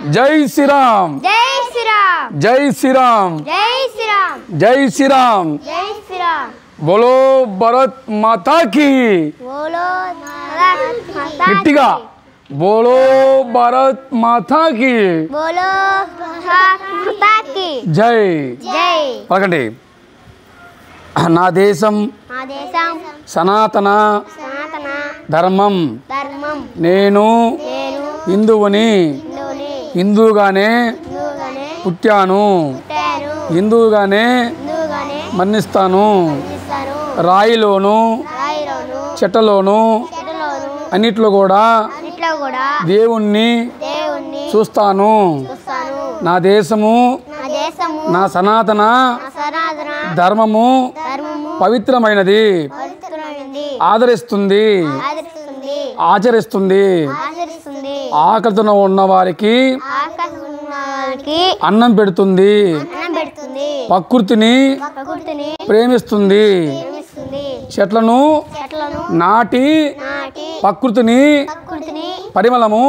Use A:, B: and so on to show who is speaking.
A: జై శ్రీరామ్
B: జై శ్రీరామ్
A: జై శ్రీరామ్
B: జై శ్రీరామ్
A: జై శ్రీరామ్
B: జై శ్రీరామ్
A: బోలో భారత్ మాతా కీ
B: బోలో భారత్ మాతా
A: గట్టిగా బోలో భారత్ మాతా కీ
B: బోలో భారత్ మాతా కీ
A: జై
B: జై
A: పలకండి నా దేశం సనాతన ధర్మం నేను హిందువుని హిందువుగానే పుట్టాను హిందువుగానే మరణిస్తాను రాయిలోను చెట్టలోను అన్నిట్లో కూడా దేవుణ్ణి చూస్తాను నా దేశము నా సనాతన ధర్మము పవిత్రమైనది ఆదరిస్తుంది ఆచరిస్తుంది ఆకలితో ఉన్న వారికి అన్నం పెడుతుంది ప్రకృతిని ప్రేమిస్తుంది చెట్లను నాటి ప్రకృతిని పరిమళము